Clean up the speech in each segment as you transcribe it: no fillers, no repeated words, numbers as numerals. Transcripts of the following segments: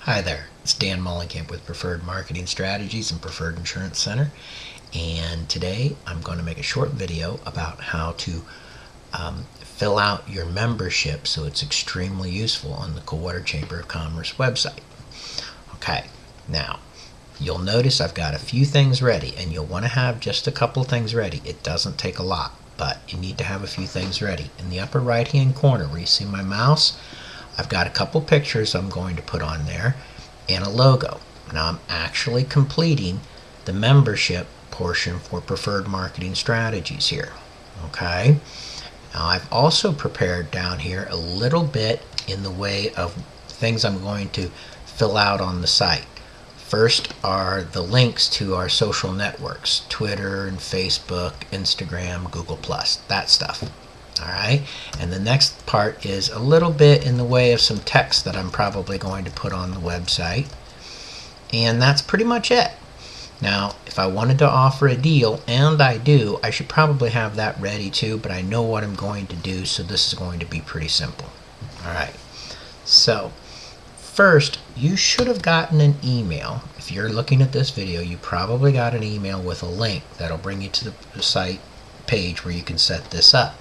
Hi there, it's Dan Mullenkamp with Preferred Marketing Strategies and Preferred Insurance Center, and today I'm going to make a short video about how to fill out your membership so it's extremely useful on the Coldwater Chamber of Commerce website. Okay, now you'll notice I've got a few things ready, and you'll want to have just a couple things ready. It doesn't take a lot, but you need to have a few things ready. In the upper right hand corner where you see my mouse, I've got a couple pictures I'm going to put on there and a logo. Now I'm actually completing the membership portion for Preferred Marketing Strategies here. Okay. Now I've also prepared down here a little bit in the way of things I'm going to fill out on the site. First are the links to our social networks, Twitter and Facebook, Instagram, Google+, that stuff. Alright, and the next part is a little bit in the way of some text that I'm probably going to put on the website, and that's pretty much it. Now if I wanted to offer a deal, and I do, I should probably have that ready too, but I know what I'm going to do, so this is going to be pretty simple. Alright, so first you should have gotten an email. If you're looking at this video, you probably got an email with a link that'll bring you to the site page where you can set this up.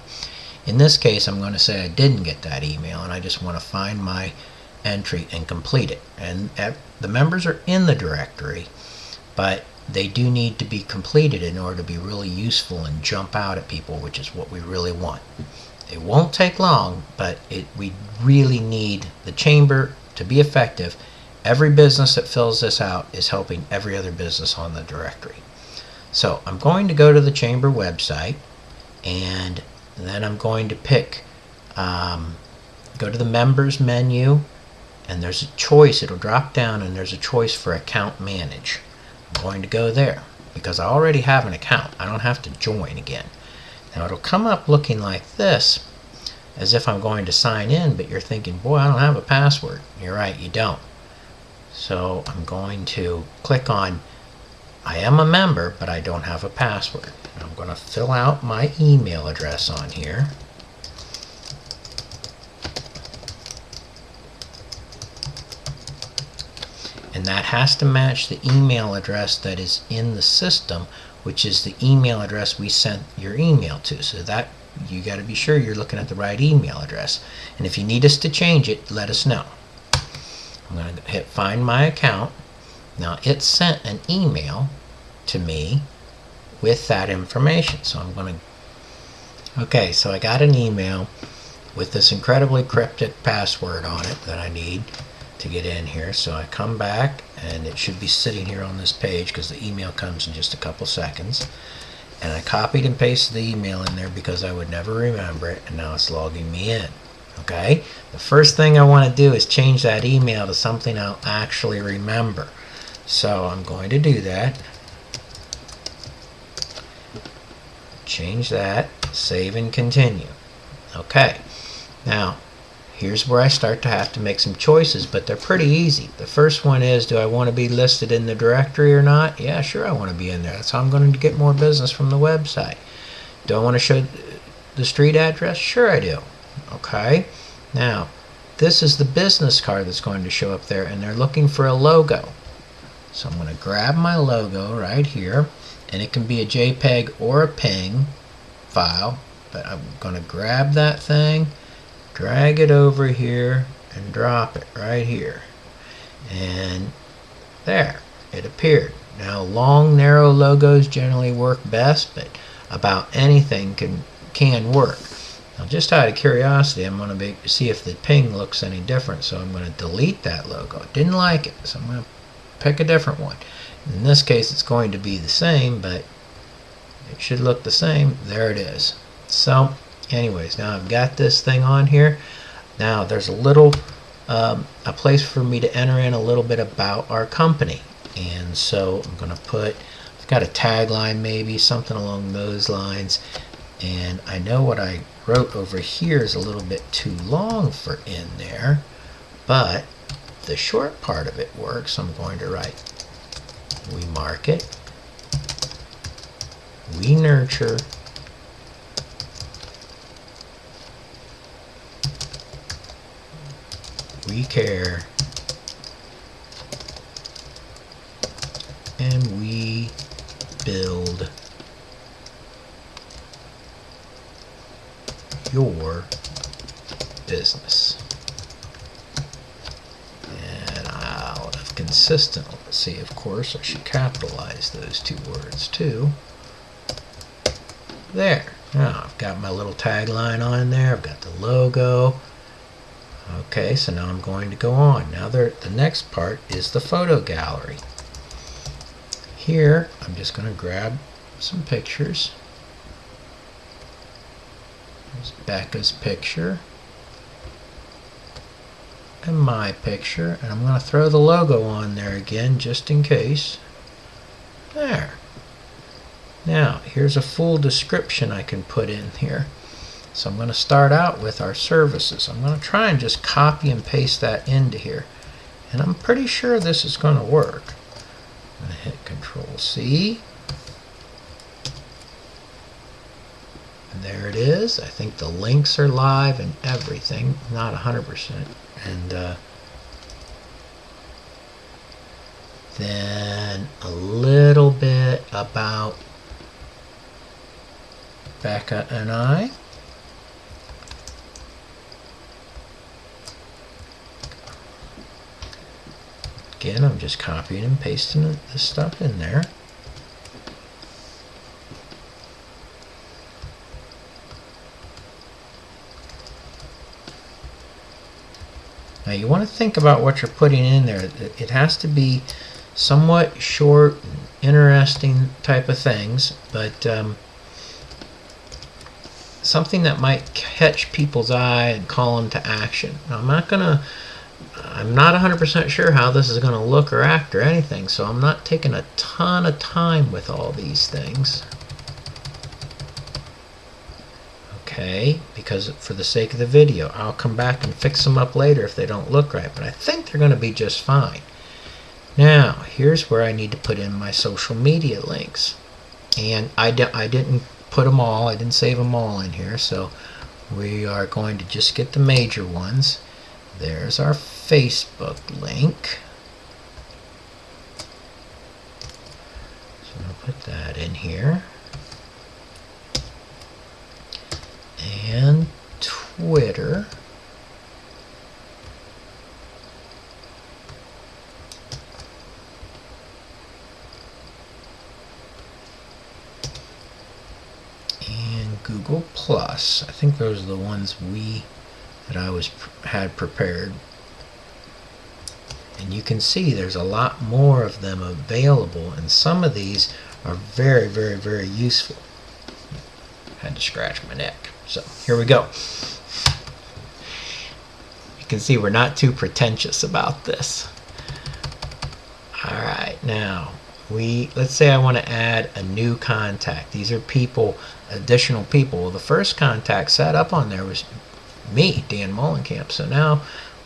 In this case, I'm going to say I didn't get that email, and I just want to find my entry and complete it. And the members are in the directory, but they do need to be completed in order to be really useful and jump out at people, which is what we really want. It won't take long, but we really need the chamber to be effective. Every business that fills this out is helping every other business on the directory. So I'm going to go to the chamber website, and then I'm going to pick, go to the members menu, and there's a choice. It'll drop down, and there's a choice for account manage. I'm going to go there because I already have an account. I don't have to join again. Now it'll come up looking like this, as if I'm going to sign in, but you're thinking, boy, I don't have a password. You're right, you don't. So I'm going to click on I am a member, but I don't have a password. I'm going to fill out my email address on here. And that has to match the email address that is in the system, which is the email address we sent your email to. So that you got to be sure you're looking at the right email address. And if you need us to change it, let us know. I'm going to hit find my account. Now it sent an email to me with that information. So I'm going to, okay, so I got an email with this incredibly cryptic password on it that I need to get in here. So I come back, and it should be sitting here on this page because the email comes in just a couple seconds. And I copied and pasted the email in there because I would never remember it, and now it's logging me in. Okay, the first thing I want to do is change that email to something I'll actually remember. So I'm going to do that. Change that, save and continue. Okay, now here's where I start to have to make some choices, but they're pretty easy. The first one is, do I want to be listed in the directory or not? Yeah, sure, I want to be in there. That's how I'm going to get more business from the website. Do I want to show the street address? Sure I do. Okay, now this is the business card that's going to show up there, and they're looking for a logo. So I'm going to grab my logo right here, and it can be a JPEG or a PNG file, but I'm going to grab that thing, drag it over here, and drop it right here. And there, it appeared. Now long, narrow logos generally work best, but about anything can work. Now just out of curiosity, I'm going to see if the PNG looks any different, so I'm going to delete that logo. Didn't like it, so I'm going to pick a different one. In this case, it's going to be the same, but it should look the same. There it is. So anyways, now I've got this thing on here. Now there's a little a place for me to enter in a little bit about our company, and so I'm going to put, I've got a tagline, maybe something along those lines, and I know what I wrote over here is a little bit too long for in there, but the short part of it works. I'm going to write, we market, we nurture, we care, and we build your business. And out of consistent, let's see, of course, I should capitalize those two words too. There. Now I've got my little tagline on there. I've got the logo. Okay, so now I'm going to go on. Now the next part is the photo gallery. Here, I'm just going to grab some pictures. There's Becca's picture and my picture, and I'm going to throw the logo on there again just in case. There. Now, here's a full description I can put in here. So I'm going to start out with our services. I'm going to try and just copy and paste that into here. And I'm pretty sure this is going to work. I'm going to hit Control C. And there it is. I think the links are live and everything. Not 100%. And then a little bit about Becca and I. Again, I'm just copying and pasting this stuff in there. Now you want to think about what you're putting in there. It has to be somewhat short and interesting type of things, but something that might catch people's eye and call them to action. Now I'm not 100% sure how this is going to look or act or anything, so I'm not taking a ton of time with all these things. Okay, because for the sake of the video, I'll come back and fix them up later if they don't look right, but I think they're going to be just fine. Now, here's where I need to put in my social media links. And I didn't put them all, I didn't save them all in here, so we are going to just get the major ones. There's our Facebook link. So I'll put that in here. And Twitter. And Google Plus. I think those are the ones that I had prepared. And you can see there's a lot more of them available, and some of these are very, very, very useful. Had to scratch my neck. So here we go. You can see we're not too pretentious about this. Alright, now let's say I want to add a new contact. These are people, additional people. Well, the first contact set up on there was me, Dan Mullenkamp. So now I'm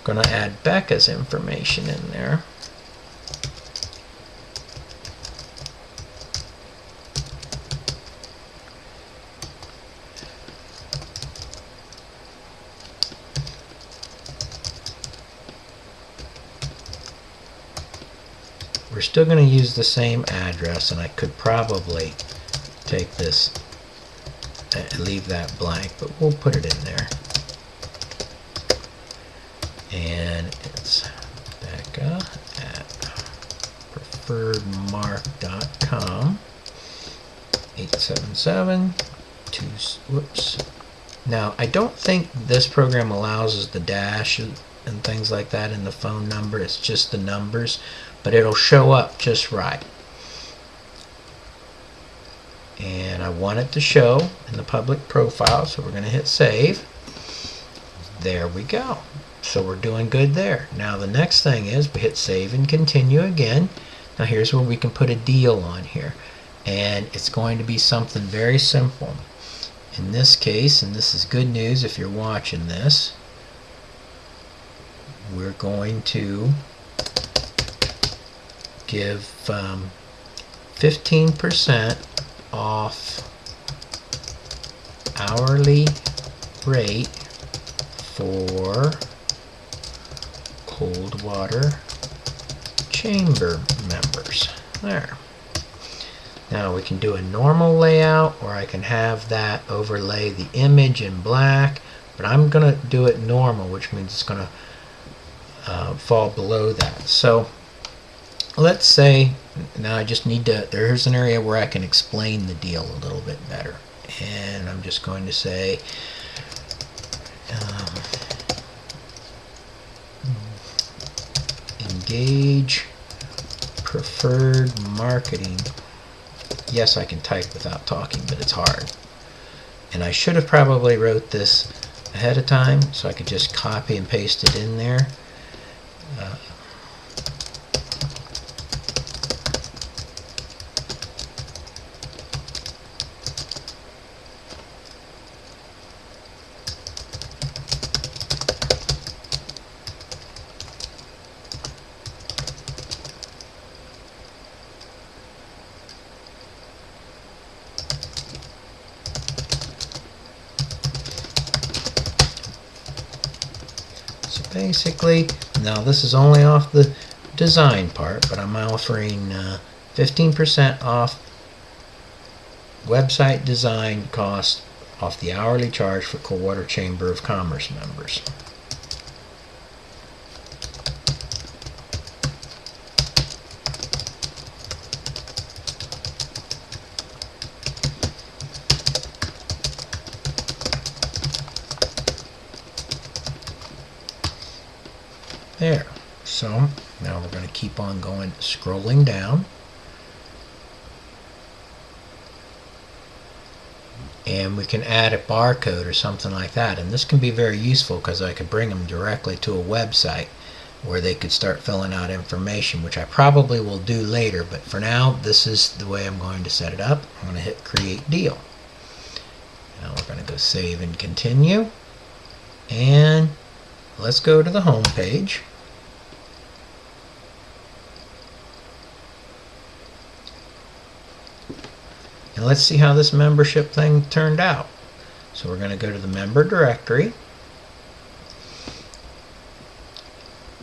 going to add Becca's information in there. We're still going to use the same address, and I could probably take this and leave that blank, but we'll put it in there. And it's Becca at preferredmark.com 877 whoops. Now I don't think this program allows us the dash and things like that in the phone number. It's just the numbers, but it'll show up just right. And I want it to show in the public profile, so we're going to hit save. There we go. So we're doing good there. Now the next thing is we hit save and continue again. Now here's where we can put a deal on here, and it's going to be something very simple. In this case, and this is good news if you're watching this, we're going to give 15% off hourly rate for Coldwater Chamber members. There. Now we can do a normal layout, or I can have that overlay the image in black, but I'm going to do it normal, which means it's going to fall below that. So let's say now I just need to, there's an area where I can explain the deal a little bit better. And I'm just going to say engage preferred marketing. Yes, I can type without talking, but it's hard. And I should have probably wrote this ahead of time, so I could just copy and paste it in there. Basically, now this is only off the design part, but I'm offering 15% off website design cost off the hourly charge for Coldwater Chamber of Commerce members. There. So now we're going to keep on going, scrolling down. And we can add a barcode or something like that. And this can be very useful because I could bring them directly to a website where they could start filling out information, which I probably will do later. But for now, this is the way I'm going to set it up. I'm going to hit Create Deal. Now we're going to go Save and Continue. And let's go to the home page. And let's see how this membership thing turned out. So we're going to go to the member directory.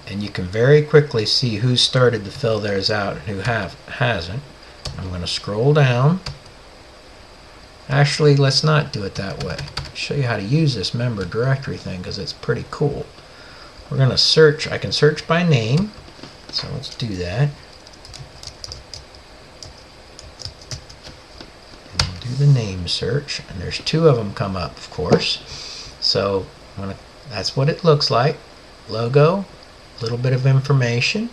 And you can very quickly see who started to fill theirs out and who hasn't. I'm going to scroll down. Actually, let's not do it that way. I'll show you how to use this member directory thing because it's pretty cool. We're going to search. I can search by name. So let's do that. The name search, and there's two of them come up, of course. So that's what it looks like. Logo, a little bit of information,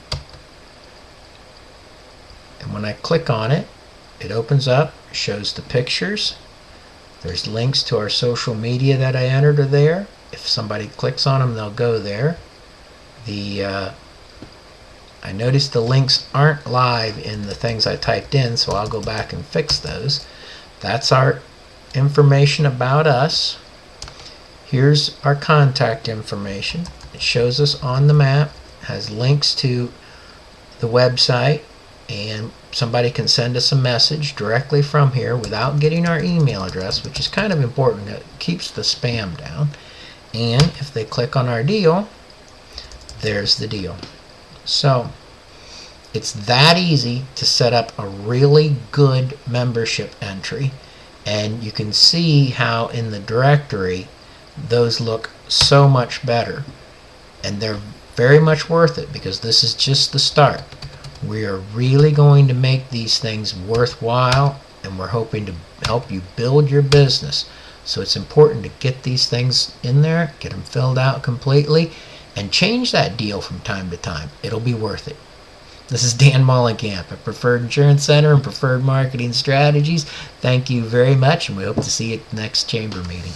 and when I click on it, it opens up, shows the pictures. There's links to our social media that I entered are there. If somebody clicks on them, they'll go there. I noticed the links aren't live in the things I typed in, so I'll go back and fix those. That's our information about us. Here's our contact information. It shows us on the map, has links to the website, and somebody can send us a message directly from here without getting our email address, which is kind of important. It keeps the spam down. And if they click on our deal, there's the deal. So it's that easy to set up a really good membership entry, and you can see how in the directory those look so much better, and they're very much worth it because this is just the start. We are really going to make these things worthwhile, and we're hoping to help you build your business. So it's important to get these things in there, get them filled out completely, and change that deal from time to time. It'll be worth it. This is Dan Mollenkamp at Preferred Insurance Center and Preferred Marketing Strategies. Thank you very much, and we hope to see you at the next chamber meeting.